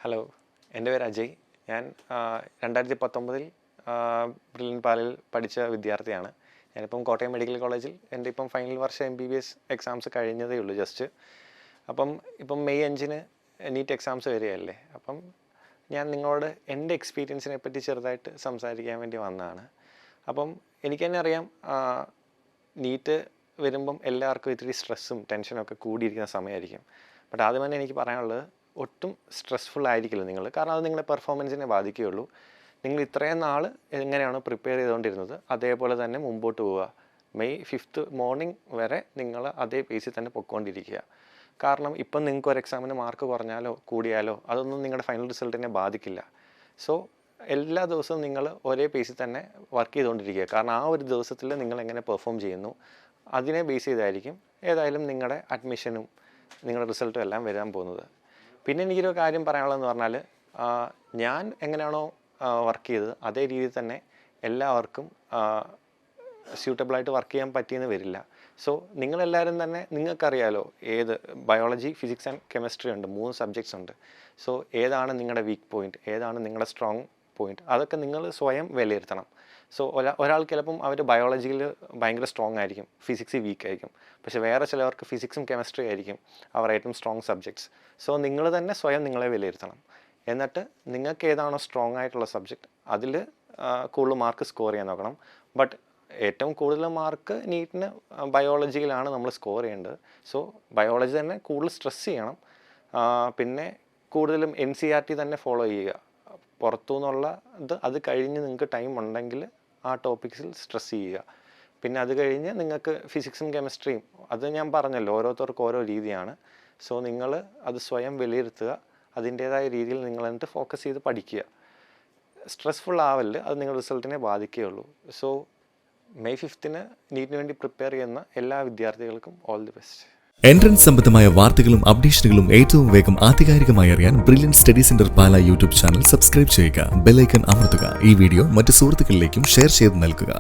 Hello, എൻ്റെ പേര് അജയ്. ഞാൻ 2019 ബ്രില്യൻ പാലിൽ പഠിച്ച വിദ്യാർത്ഥിയാണ്. ഞാനിപ്പം കോട്ടയം മെഡിക്കൽ കോളേജിൽ എൻ്റെ ഇപ്പം ഫൈനൽ വർഷം MBBS എക്സാംസ് കഴിഞ്ഞതേ ഉള്ളൂ ജസ്റ്റ്. അപ്പം മെയ് 5-ന് നീറ്റ് എക്സാംസ് വരികയല്ലേ. അപ്പം ഞാൻ നിങ്ങളോട് എൻ്റെ എക്സ്പീരിയൻസിനെ പറ്റി ചെറുതായിട്ട് സംസാരിക്കാൻ വേണ്ടി വന്നതാണ്. അപ്പം എനിക്ക് തന്നെ അറിയാം, നീറ്റ് വരുമ്പം എല്ലാവർക്കും ഇത്തിരി സ്ട്രെസ്സും ടെൻഷനും ഒക്കെ കൂടിയിരിക്കുന്ന സമയമായിരിക്കും. ബട്ട് ആദ്യം തന്നെ എനിക്ക് പറയാനുള്ളത്, ഒട്ടും സ്ട്രെസ്ഫുൾ ആയിരിക്കില്ല നിങ്ങൾ. കാരണം അത് നിങ്ങളുടെ പെർഫോമൻസിനെ ബാധിക്കുകയുള്ളൂ. നിങ്ങൾ ഇത്രയും നാൾ എങ്ങനെയാണോ പ്രിപ്പയർ ചെയ്തുകൊണ്ടിരുന്നത് അതേപോലെ തന്നെ മുമ്പോട്ട് പോവുക. മെയ് 5 മോർണിംഗ് വരെ നിങ്ങൾ അതേ പേസിൽ തന്നെ പൊയ്ക്കൊണ്ടിരിക്കുക. കാരണം ഇപ്പം നിങ്ങൾക്ക് ഒരു എക്സാമിന് മാർക്ക് കുറഞ്ഞാലോ കൂടിയാലോ അതൊന്നും നിങ്ങളുടെ ഫൈനൽ റിസൾട്ടിനെ ബാധിക്കില്ല. സോ എല്ലാ ദിവസവും നിങ്ങൾ ഒരേ പേസിൽ തന്നെ വർക്ക് ചെയ്തുകൊണ്ടിരിക്കുക. കാരണം ആ ഒരു ദിവസത്തിൽ നിങ്ങൾ എങ്ങനെ പെർഫോം ചെയ്യുന്നു അതിനെ ബേസ് ചെയ്തായിരിക്കും ഏതായാലും നിങ്ങളുടെ അഡ്മിഷനും നിങ്ങളുടെ റിസൾട്ടും എല്ലാം വരാൻ പോകുന്നത്. പിന്നെ എനിക്കൊരു കാര്യം പറയാനുള്ളതെന്ന് പറഞ്ഞാൽ, ഞാൻ എങ്ങനെയാണോ വർക്ക് ചെയ്തത് അതേ രീതിയിൽ തന്നെ എല്ലാവർക്കും സ്യൂട്ടബിളായിട്ട് വർക്ക് ചെയ്യാൻ പറ്റിയെന്ന് വരില്ല. സോ നിങ്ങളെല്ലാവരും തന്നെ നിങ്ങൾക്കറിയാലോ ഏത് ബയോളജി, ഫിസിക്സ് ആൻഡ് കെമിസ്ട്രി ഉണ്ട്, 3 സബ്ജക്ട്സ് ഉണ്ട്. സോ ഏതാണ് നിങ്ങളുടെ വീക്ക് പോയിൻറ്റ്, ഏതാണ് നിങ്ങളുടെ സ്ട്രോങ് പോയിൻറ്റ്, അതൊക്കെ നിങ്ങൾ സ്വയം വിലയിരുത്തണം. സോ ഒരാൾക്ക് ചിലപ്പം അവർ ബയോളജിയിൽ ഭയങ്കര സ്ട്രോങ് ആയിരിക്കും, ഫിസിക്സ് വീക്ക് ആയിരിക്കും. പക്ഷേ വേറെ ചിലവർക്ക് ഫിസിക്സും കെമിസ്ട്രി ആയിരിക്കും അവർ ഏറ്റവും സ്ട്രോങ് സബ്ജക്ട്സ്. സോ നിങ്ങൾ തന്നെ സ്വയം നിങ്ങളെ വിലയിരുത്തണം. എന്നിട്ട് നിങ്ങൾക്ക് ഏതാണോ സ്ട്രോങ് ആയിട്ടുള്ള സബ്ജക്റ്റ് അതിൽ കൂടുതൽ മാർക്ക് സ്കോർ ചെയ്യാൻ നോക്കണം. ബട്ട് ഏറ്റവും കൂടുതൽ മാർക്ക് നീറ്റിന് ബയോളജിയിലാണ് നമ്മൾ സ്കോർ ചെയ്യേണ്ടത്. സോ ബയോളജി തന്നെ കൂടുതൽ സ്ട്രെസ് ചെയ്യണം. പിന്നെ കൂടുതലും NCERT തന്നെ ഫോളോ ചെയ്യുക. പുറത്തു നിന്നുള്ള അത് കഴിഞ്ഞ് നിങ്ങൾക്ക് ടൈം ഉണ്ടെങ്കിൽ ആ ടോപ്പിക്സിൽ സ്ട്രെസ് ചെയ്യുക. പിന്നെ അത് കഴിഞ്ഞ് നിങ്ങൾക്ക് ഫിസിക്സും കെമിസ്ട്രിയും അത് ഞാൻ പറഞ്ഞല്ലോ, ഓരോരുത്തർക്കും ഓരോ രീതിയാണ്. സോ നിങ്ങൾ അത് സ്വയം വിലയിരുത്തുക, അതിൻ്റേതായ രീതിയിൽ നിങ്ങൾ എന്നിട്ട് ഫോക്കസ് ചെയ്ത് പഠിക്കുക. സ്ട്രെസ്ഫുൾ ആവല്ല, അത് നിങ്ങളുടെ റിസൾട്ടിനെ ബാധിക്കുകയുള്ളൂ. സോ മെയ് 5-ന് നീറ്റിന് വേണ്ടി പ്രിപ്പയർ ചെയ്യുന്ന എല്ലാ വിദ്യാർത്ഥികൾക്കും ഓൾ ദി ബെസ്റ്റ്. എൻട്രൻസ് സംബന്ധമായ വാർത്തകളും അപ്ഡേഷനുകളും ഏറ്റവും വേഗം ആധികാരികമായി അറിയാൻ ബ്രില്യൻ സ്റ്റഡി സെന്റർ പാല യൂട്യൂബ് ചാനൽ സബ്സ്ക്രൈബ് ചെയ്യുക. ബെൽ ഐക്കൺ അമർത്തുക. ഈ വീഡിയോ മറ്റു സുഹൃത്തുക്കളിലേക്കും ഷെയർ ചെയ്ത് നൽകുക.